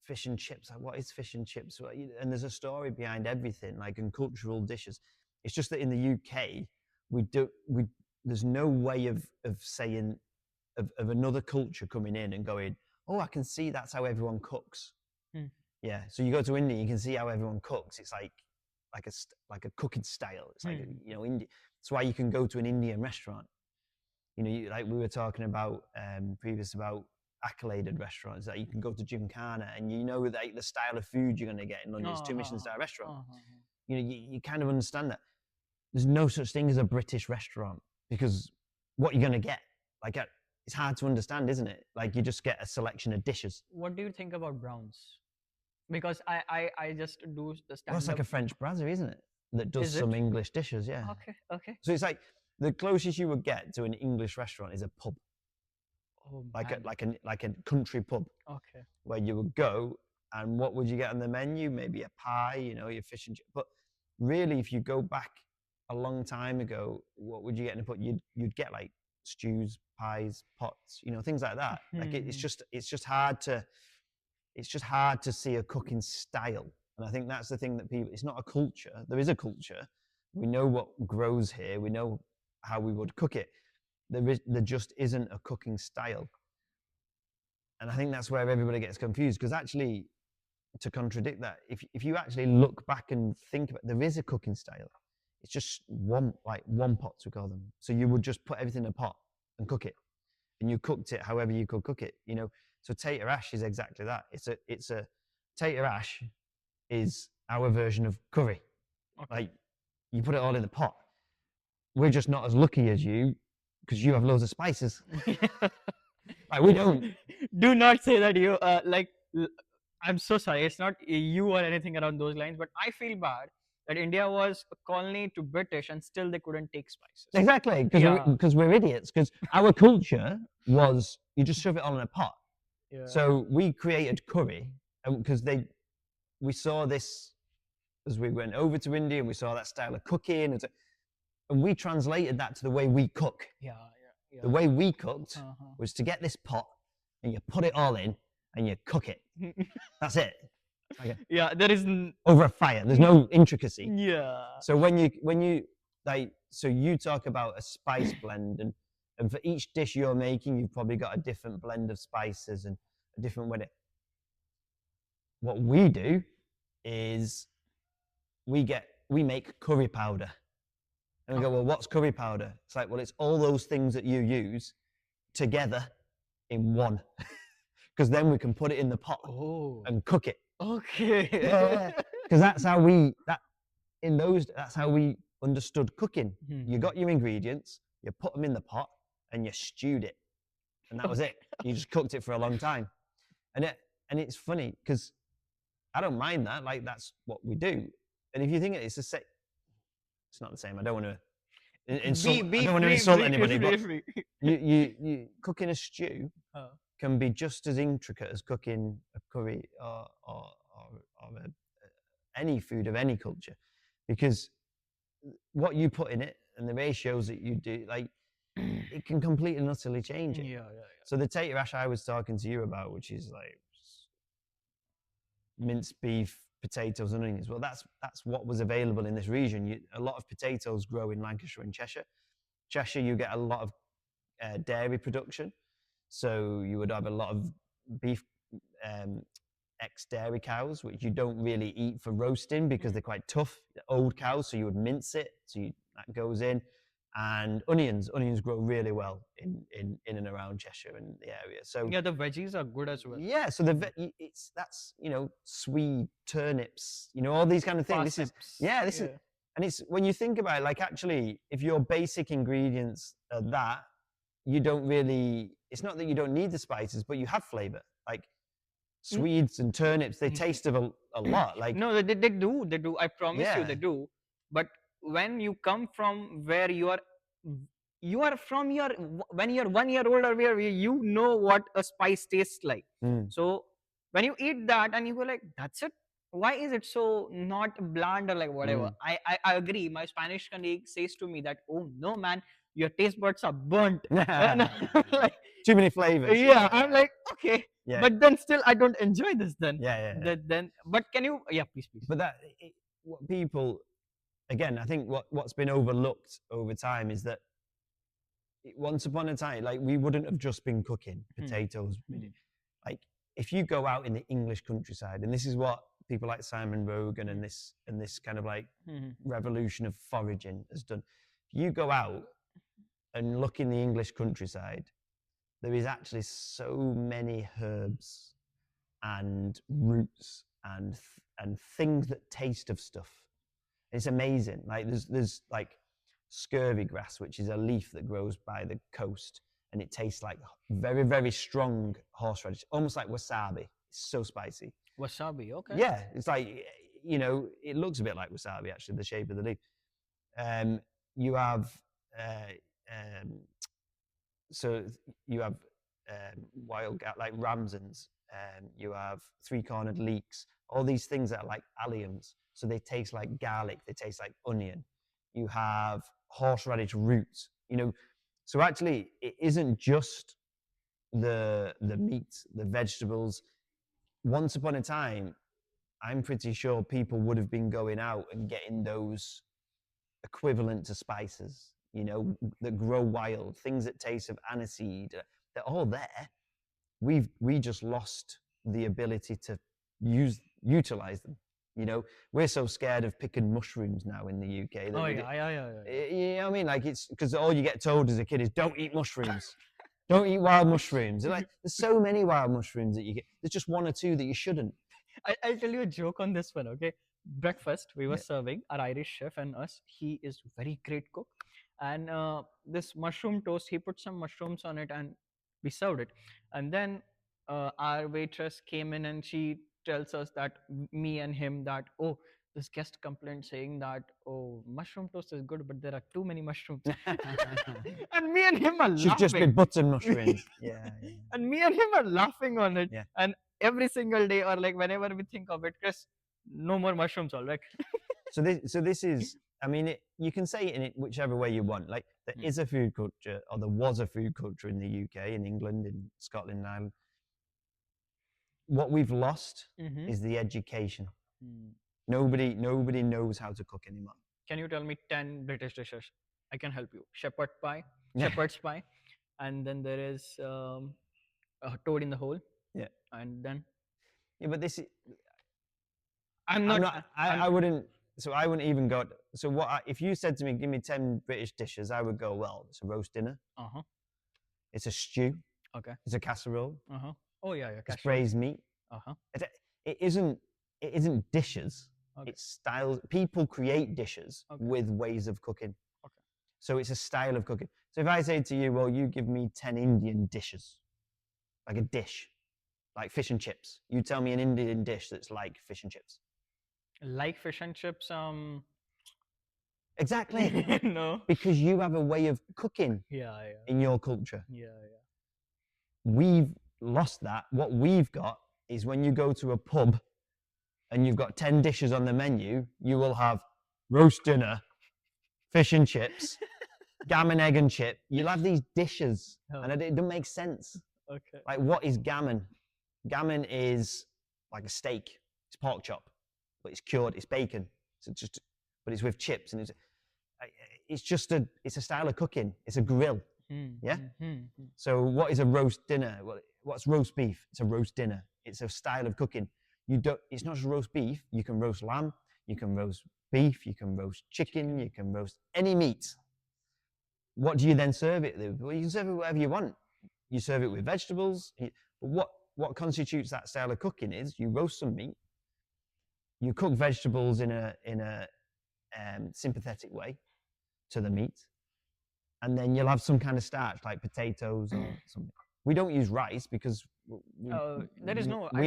fish and chips, like, what is fish and chips? And there's a story behind everything, like in cultural dishes. It's just that in the UK, there's no way of saying of another culture coming in and going, oh, I can see that's how everyone cooks. Yeah, so you go to India, you can see how everyone cooks. It's like a cooking style. It's like India. That's why you can go to an Indian restaurant. Like we were talking about previous about accoladed restaurants, that you can go to Gymkhana and the style of food you're going to get in London. It's two Michelin star restaurant. You kind of understand that there's no such thing as a British restaurant, because what you're going to get, like, it's hard to understand, isn't it? Like, you just get a selection of dishes. What do you think about Browns? Because I just do the stand-up. Well, it's like a French brasserie, isn't it? That does some English dishes, yeah. Okay. So it's like the closest you would get to an English restaurant is a pub. Oh, like a country pub. Okay. Where you would go, and what would you get on the menu? Maybe a pie, your fish and chips. But really, if you go back a long time ago, what would you get in a pub? You'd get like stews, pies, pots, things like that. Like it's just hard to see a cooking style. And I think that's the thing that people, it's not a culture. There is a culture, We know what grows here. We know how we would cook it. There just isn't a cooking style. And I think that's where everybody gets confused, because actually, to contradict that, if you actually look back and think about, there is a cooking style. It's just one pots, we call them. So you would just put everything in a pot and cook it, and you cooked it however you could cook it. So tater ash is exactly that. It's a tater ash is our version of curry. Okay. Like, you put it all in the pot. We're just not as lucky as you, because you have loads of spices. Like, we don't. Do not say that you I'm so sorry. It's not you or anything around those lines, but I feel bad that India was a colony to British and still they couldn't take spices. Exactly, Yeah. because we're idiots. Because our culture was you just shove it all in a pot. Yeah. So we created curry, because we saw this as we went over to India, and we saw that style of cooking, and we translated that to the way we cook. Yeah. The way we cooked was to get this pot, and you put it all in, and you cook it. That's it. Okay. Yeah, there is over a fire. There's no intricacy. Yeah. So when you so you talk about a spice blend, and for each dish you're making, you've probably got a different blend of spices and a different way. What we do is we make curry powder. And we go, well, what's curry powder? It's like, well, it's all those things that you use together in one. Because then we can put it in the pot and cook it. Okay. Yeah. Because that's how we understood cooking. You got your ingredients, you put them in the pot, and you stewed it. And that was it. You just cooked it for a long time. And it's funny, because I don't mind that. Like, that's what we do. And if you think it's the same, it's not the same. I don't want to insult anybody, but you cooking a stew can be just as intricate as cooking a curry or any food of any culture, because what you put in it and the ratios that you do, like, it can completely and utterly change it. Yeah. So the tater ash I was talking to you about, which is like minced beef, potatoes and onions, well, that's what was available in this region. A lot of potatoes grow in Lancashire and Cheshire. You get a lot of dairy production, so you would have a lot of beef, ex-dairy cows, which you don't really eat for roasting because they're quite tough. They're old cows, so you would mince it, that goes in. And onions grow really well in and around Cheshire and the area. So yeah, the veggies are good as well. Yeah, so that's Swede turnips, all these kind of things. This is, and it's when you think about it, like, actually, if your basic ingredients are that, you don't really. It's not that you don't need the spices, but you have flavor. Like Swedes and turnips, they taste of a lot. Like, no, they do. I promise you, they do. But when you come from where you are from when you're 1 year old or where you know what a spice tastes like. So when you eat that and you go like, that's it. Why is it so not bland or like whatever? I agree. My Spanish colleague says to me that, oh no, man, your taste buds are burnt. Like, too many flavors. Yeah, I'm like, okay. Yeah. But then still I don't enjoy this then. Yeah. Then but can you please. But what people, again, I think what's been overlooked over time is that once upon a time, like, we wouldn't have just been cooking potatoes. Like, if you go out in the English countryside, and this is what people like Simon Rogan and this kind of like revolution of foraging has done. If you go out and look in the English countryside, there is actually so many herbs and roots and things that taste of stuff. It's amazing. Like, there's like scurvy grass, which is a leaf that grows by the coast, and it tastes like very, very strong horseradish, almost like wasabi. It's so spicy. Wasabi, okay. Yeah, it's like, it looks a bit like wasabi, actually, the shape of the leaf. You have wild like ramsons, you have three-cornered leeks, all these things that are like alliums, so they taste like garlic, they taste like onion. You have horseradish roots, so actually it isn't just the meat, the vegetables. Once upon a time, I'm pretty sure people would have been going out and getting those equivalent to spices, that grow wild, things that taste of aniseed, they're all there. We just lost the ability to utilize them. We're so scared of picking mushrooms now in the UK that Oh we yeah, yeah, yeah, yeah. you know what I mean? Like, it's because all you get told as a kid is don't eat mushrooms. Don't eat wild mushrooms. Like, there's so many wild mushrooms that you get. There's just one or two that you shouldn't. I'll tell you a joke on this one, okay? Breakfast, we were Yeah. serving our Irish chef and us. He is very great cook. And this mushroom toast, he put some mushrooms on it and we served it. And then our waitress came in and she tells us that me and him that, oh, this guest complained saying that, oh, mushroom toast is good, but there are too many mushrooms. And me and him are Should just be laughing. button mushrooms. Yeah. And me and him are laughing on it. Yeah. And every single day or like whenever we think of it, Chris, no more mushrooms, all right? So this is. I mean, you can say it in whichever way you want. Like, there is a food culture, or there was a food culture in the UK, in England, in Scotland, and Ireland. What we've lost is the education. Nobody knows how to cook anymore. Can you tell me 10 British dishes? I can help you. Shepherd's pie, and then there is a toad in the hole. Yeah. And then Yeah, but this is. I wouldn't. So I wouldn't even go. So if you said to me, give me 10 British dishes, I would go, well, it's a roast dinner. It's a stew. Okay. It's a casserole. Oh yeah, It's braised meat. It isn't dishes. Okay. It's styles. People create dishes with ways of cooking. Okay. So it's a style of cooking. So if I say to you, well, you give me 10 Indian dishes, like a dish, like fish and chips. You tell me an Indian dish that's like fish and chips. Like fish and chips, Exactly. no. Because you have a way of cooking in your culture. Yeah. We've lost that. What we've got is when you go to a pub and you've got 10 dishes on the menu, you will have roast dinner, fish and chips, gammon, egg and chip. You'll have these dishes and it doesn't make sense. Okay. Like, what is gammon? Gammon is like a steak. It's pork chop, but it's cured. It's bacon. But it's with chips, and it's a style of cooking. It's a grill. Yeah. So what is a roast dinner? Well, what's roast beef? It's a roast dinner. It's a style of cooking. It's not just roast beef. You can roast lamb. You can roast beef. You can roast chicken. You can roast any meat. What do you then serve it with? Well, you can serve it whatever you want. You serve it with vegetables. But what constitutes that style of cooking is you roast some meat. You cook vegetables in a sympathetic way to the meat, and then you'll have some kind of starch like potatoes or something. We don't use rice because we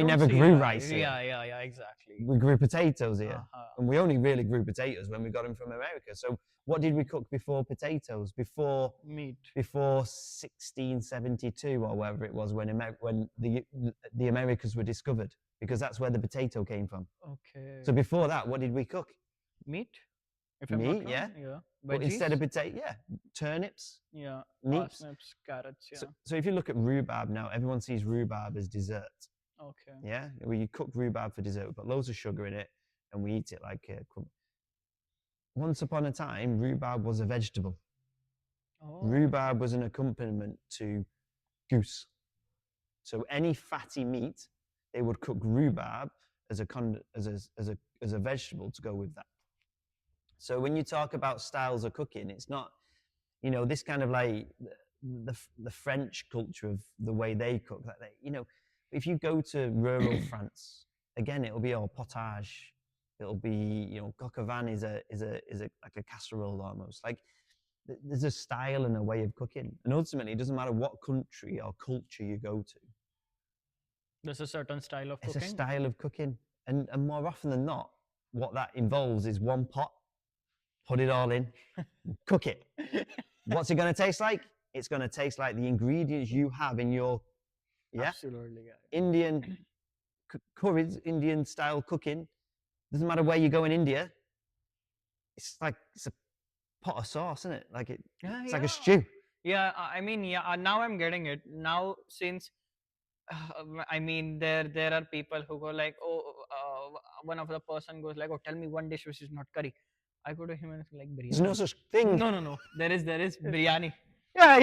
never grew rice here. Yeah, exactly. We grew potatoes here, and we only really grew potatoes when we got them from America. So what did we cook before potatoes? Before meat? Before 1672 or whatever it was, when the Americas were discovered, because that's where the potato came from. Okay. So before that, what did we cook? Meat. Meat, yeah. But instead of potato, turnips. Yeah. Neeps. Parsnips, carrots. Yeah. So if you look at rhubarb now, everyone sees rhubarb as dessert. Okay. Yeah, we cook rhubarb for dessert. We put loads of sugar in it, and we eat it like. Once upon a time, rhubarb was a vegetable. Oh. Rhubarb was an accompaniment to goose. So any fatty meat, they would cook rhubarb as a vegetable to go with that. So when you talk about styles of cooking, it's not, this kind of like the French culture of the way they cook. That if you go to rural France, again, it'll be all potage. It'll be, coq au vin is like a casserole almost. Like, there's a style and a way of cooking, and ultimately, it doesn't matter what country or culture you go to. There's a certain style of cooking. It's a style of cooking, and more often than not, what that involves is one pot. Put it all in, cook it. What's it going to taste like? It's going to taste like the ingredients you have in your, Absolutely, yeah. Indian curries, Indian style cooking. Doesn't matter where you go in India. It's a pot of sauce, isn't it? Like it's like a stew. Yeah, I mean, now I'm getting it. Now, since I mean, there are people who go like, one of the person goes like, oh, tell me one dish which is not curry. I go to him and say like There's no biryani. such thing. No. There is biryani. Yeah,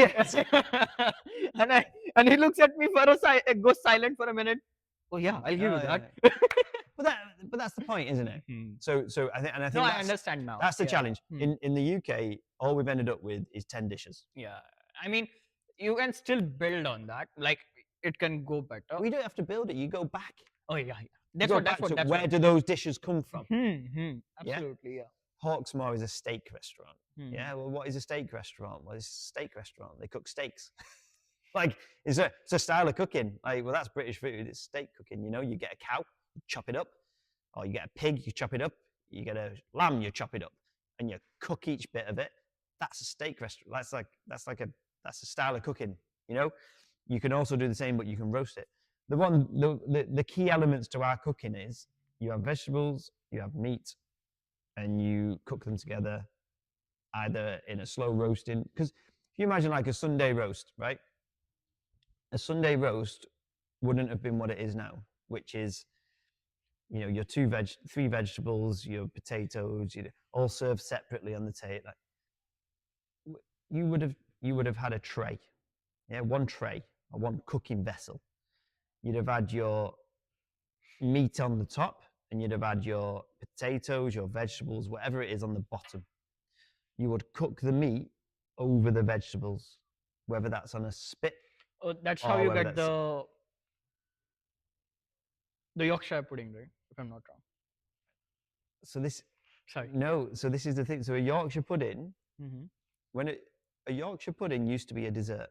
yeah. And he looks at me for goes silent for a minute. Oh yeah, I'll give you Oh, yeah. that. But that's the point, isn't it? Mhm. So I think No, I that's understand now. that's the Yeah. challenge. Hmm. In the UK, all we've ended up with is 10 dishes. Yeah. I mean, you can still build on that. Like it can go better. We don't have to build it. You go back. Oh yeah. You That's go what. back That's to what. That's where what. do those dishes come from? Yeah. Yeah? Absolutely. Yeah. Hawksmoor is a steak restaurant. Hmm. Yeah. Well, what is a steak restaurant? Well, it's a steak restaurant. They cook steaks. Like it's a style of cooking. Like, well, that's British food. It's steak cooking. You know, you get a cow, you chop it up, or you get a pig, you chop it up. You get a lamb, you chop it up, and you cook each bit of it. That's a steak restaurant. That's a style of cooking. You know, you can also do the same, but you can roast it. The key elements to our cooking is you have vegetables, you have meat, and you cook them together, either in a slow roasting. Because if you imagine like a Sunday roast, right? A Sunday roast wouldn't have been what it is now, which is, you know, your three vegetables, your potatoes, all served separately on the table. Like, you would have had a tray, yeah, one tray or one cooking vessel. You'd have had your meat on the top, and you'd have had your potatoes, your vegetables, whatever it is on the bottom. You would cook the meat over the vegetables, whether that's on a spit. Oh, that's how or you whether get that's- the Yorkshire pudding, right? If I'm not wrong. So this Sorry. no. So this is the thing. So a Yorkshire pudding, Mm-hmm. a Yorkshire pudding used to be a dessert.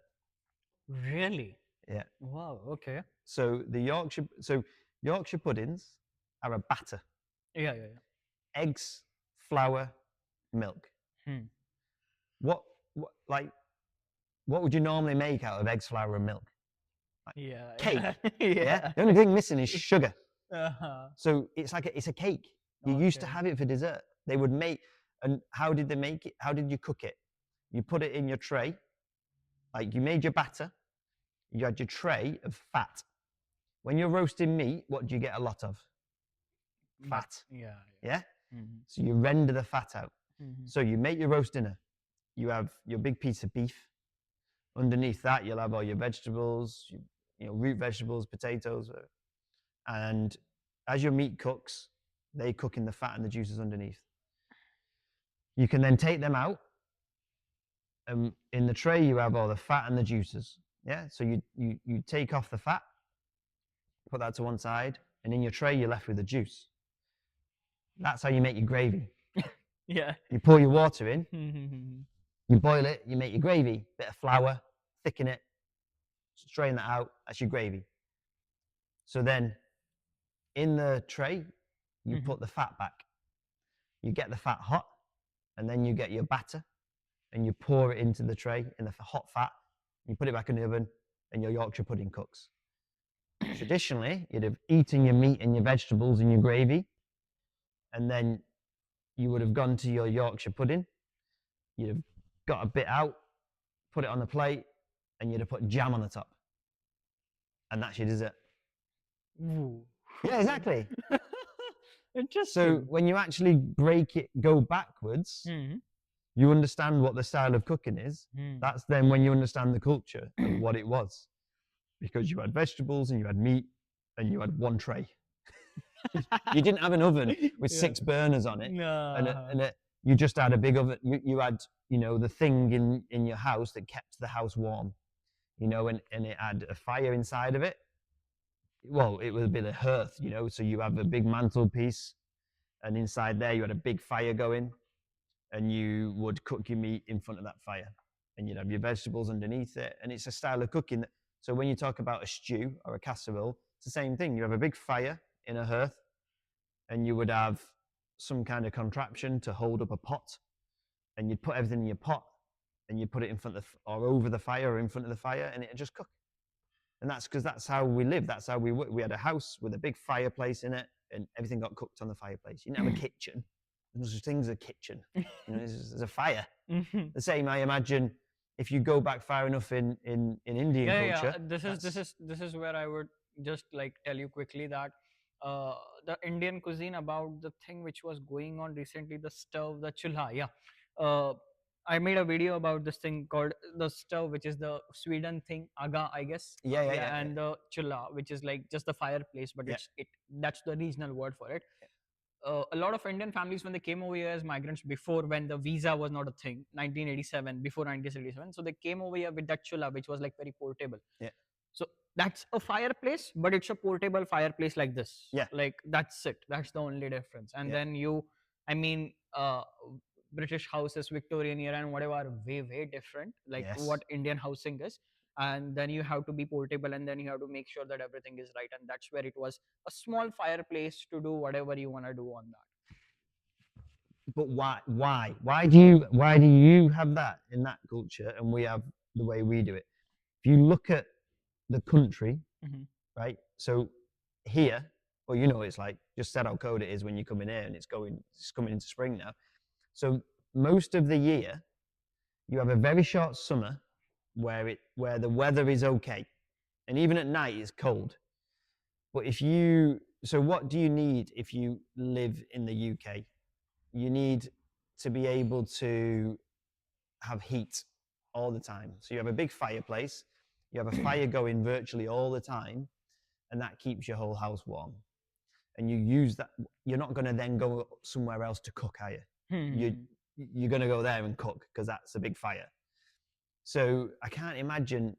Really? Yeah. Wow. Okay. So Yorkshire puddings are a batter: Yeah. eggs, flour, milk. Hmm. What would you normally make out of eggs, flour, and milk? Yeah. Cake. Yeah. Yeah. The only thing missing is sugar. Uh-huh. So it's a cake. You used to Okay. have it for dessert. They would make, and how did they make it? How did you cook it? You put it in your tray, like you made your batter. You had your tray of fat. When you're roasting meat, what do you get a lot of? Fat. Yeah. Yeah. Mm-hmm. So you render the fat out. Mm-hmm. So you make your roast dinner. You have your big piece of beef. Underneath that, you'll have all your vegetables, root vegetables, potatoes, and as your meat cooks, they cook in the fat and the juices underneath. You can then take them out. In the tray, you have all the fat and the juices. Yeah. So you take off the fat, put that to one side, and in your tray, you're left with the juice. That's how you make your gravy. Yeah. You pour your water in, Mm-hmm. you boil it, you make your gravy. Bit of flour, thicken it, strain that out. That's your gravy. So then, in the tray, you put the fat back. You get the fat hot, and then you get your batter, and you pour it into the tray in the hot fat. You put it back in the oven, and your Yorkshire pudding cooks. Traditionally, you'd have eaten your meat and your vegetables and your gravy, and then you would have gone to your Yorkshire pudding. You'd have got a bit out, put it on the plate, and you'd have put jam on the top. And that's your dessert. Ooh. Yeah, exactly. Interesting. So when you actually go backwards, Mm-hmm. you understand what the style of cooking is. Mm. That's then when you understand the culture of what it was. Because you had vegetables and you had meat and you had one tray. You didn't have an oven with 6 burners on it. No. You just had a big oven. You had, the thing in your house that kept the house warm, and it had a fire inside of it. Well, it would be the hearth, so you have a big mantelpiece, and inside there you had a big fire going, and you would cook your meat in front of that fire, and you'd have your vegetables underneath it, and it's a style of cooking. So when you talk about a stew or a casserole, it's the same thing. You have a big fire in a hearth, and you would have some kind of contraption to hold up a pot, and you'd put everything in your pot, and you'd put it in front of or over the fire or in front of the fire, and it'd just cook. And that's because that's how we live. That's how we had a house with a big fireplace in it, and everything got cooked on the fireplace. You didn't have a kitchen. There's such things as a kitchen. There's a fire. Mm-hmm. The same, I imagine, if you go back far enough in Indian culture. Yeah. This is where I would just like tell you quickly that the Indian cuisine, about the thing which was going on recently, the stove, the chulha. Yeah. Uh, I made a video about this thing called the stove, which is the Sweden thing, aga, I guess. Yeah, and the chulha, which is like just the fireplace, but Yeah. that's the regional word for it. A lot of Indian families, when they came over here as migrants before, when the visa was not a thing, 1987, before 1987, so they came over here with that chula, which was like very portable. Yeah. So that's a fireplace, but it's a portable fireplace like this. Yeah. Like that's it. That's the only difference. And Yeah. then I mean, British houses, Victorian era, and whatever are way different. Like Yes. what Indian housing is. And then you have to be portable, and then you have to make sure that everything is right. And that's where it was a small fireplace to do whatever you want to do on that. But why do you have that in that culture and we have the way we do it? If you look at the country, Mhm. right? So here, well, you know, it's like just said how cold it is when you come in here, and it's coming into spring now. So most of the year, you have a very short summer where the weather is okay, and even at night it's cold. But so what do you need if you live in the UK? You need to be able to have heat all the time. So you have a big fireplace, you have a fire going virtually all the time, and that keeps your whole house warm. And you use that. You're not going to then go somewhere else to cook, are you? You're going to go there and cook because that's a big fire. So I can't imagine,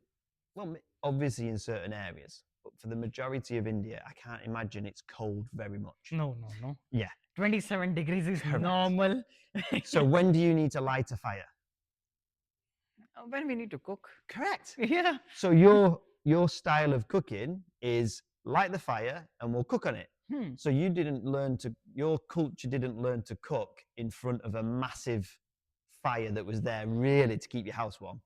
well, obviously in certain areas, but for the majority of India, I can't imagine it's cold very much. No. Yeah. 27 degrees is Correct. normal. So when do you need to light a fire? When we need to cook. Correct. Yeah. So your style of cooking is light the fire and we'll cook on it. So your culture didn't learn to cook in front of a massive fire that was there really to keep your house warm.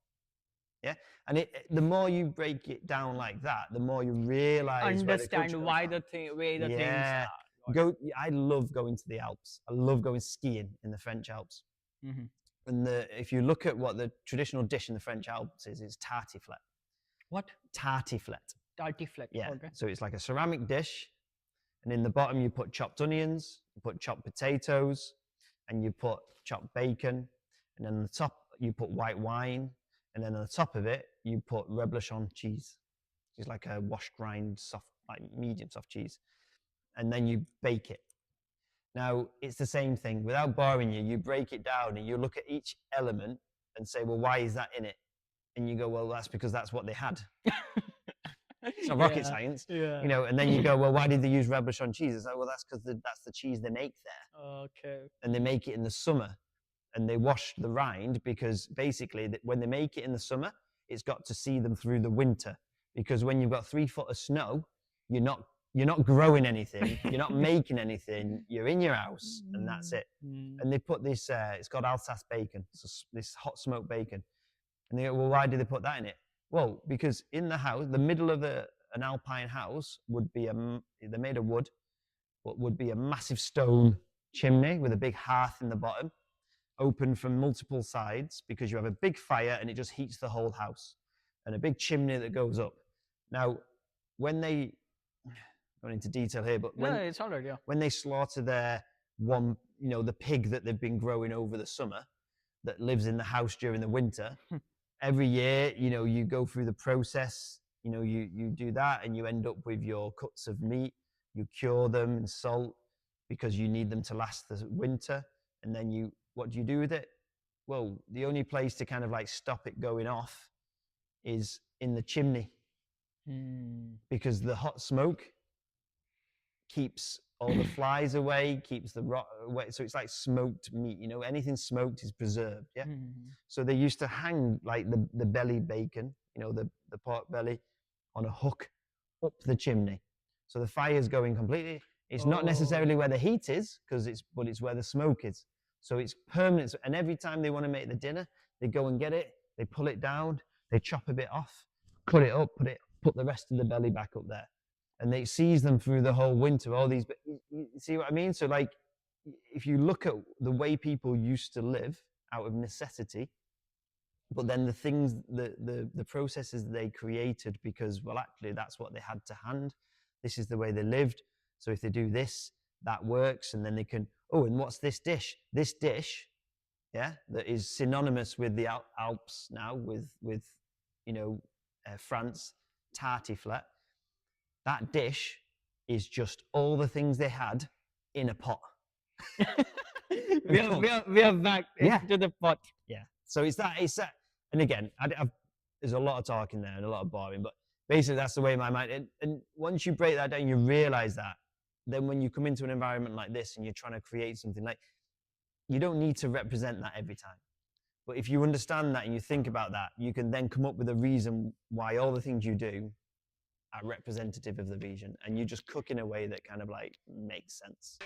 Yeah. And the more you break it down like that, the more you realize Understand why the way the things are. I love going to the Alps. I love going skiing in the French Alps. Mm-hmm. And if you look at what the traditional dish in the French Alps is, it's tartiflette. What? Tartiflette. Tartiflette. Yeah. Okay. So it's like a ceramic dish, and in the bottom you put chopped onions, you put chopped potatoes, and you put chopped bacon, and then on the top you put white wine, and then on the top of it you put reblochon cheese. It's like a washed rind, soft, like medium soft cheese, and then you bake it. Now, it's the same thing. Without boring you break it down and you look at each element and say, well, why is that in it? And you go, well, that's because that's what they had. It's not rocket science. Yeah. You know, and then you go, well, why did they use reblochon cheese? It's like, well, that's because that's the cheese they make there. Okay. And they make it in the summer. And they wash the rind because basically when they make it in the summer, it's got to see them through the winter. Because when you've got 3 foot of snow, you're not growing anything, you're not making anything, you're in your house, and that's it. And they put this, it's called Alsace bacon, so this hot smoked bacon. And they go, well, why do they put that in it? Well, because in the house, the middle of an alpine house would be they're made of wood, but would be a massive stone chimney with a big hearth in the bottom, open from multiple sides, because you have a big fire and it just heats the whole house, and a big chimney that goes up. Now, when they, going into detail here, but it's all right, yeah. when they slaughter the pig that they've been growing over the summer that lives in the house during the winter, every year, you go through the process, you do that and you end up with your cuts of meat, you cure them in salt because you need them to last the winter. And then what do you do with it? Well, the only place to kind of like stop it going off is in the chimney, because the hot smoke keeps all the flies away, keeps the rot away. So it's like smoked meat, anything smoked is preserved. Yeah. So they used to hang like the belly bacon, the pork belly, on a hook up the chimney. So the fire's going completely. It's not necessarily where the heat is, but it's where the smoke is. So it's permanent. And every time they want to make the dinner, they go and get it, they pull it down, they chop a bit off, cut it up, put the rest of the belly back up there. And it sees them through the whole winter, all these, you see what I mean? So like, if you look at the way people used to live out of necessity, but then the things, the processes they created because, well, actually that's what they had to hand. This is the way they lived. So if they do this, that works, and then they can, oh, and what's this dish? This dish, yeah, that is synonymous with the Alps now, with France, tartiflette. That dish is just all the things they had in a pot. we are back to the pot. Yeah. So it's that. And again, there's a lot of talking there and a lot of boring, but basically that's the way my mind. And once you break that down, you realize that. Then when you come into an environment like this and you're trying to create something, like, you don't need to represent that every time. But if you understand that and you think about that, you can then come up with a reason why all the things you do are representative of the vision, and you just cook in a way that kind of like makes sense.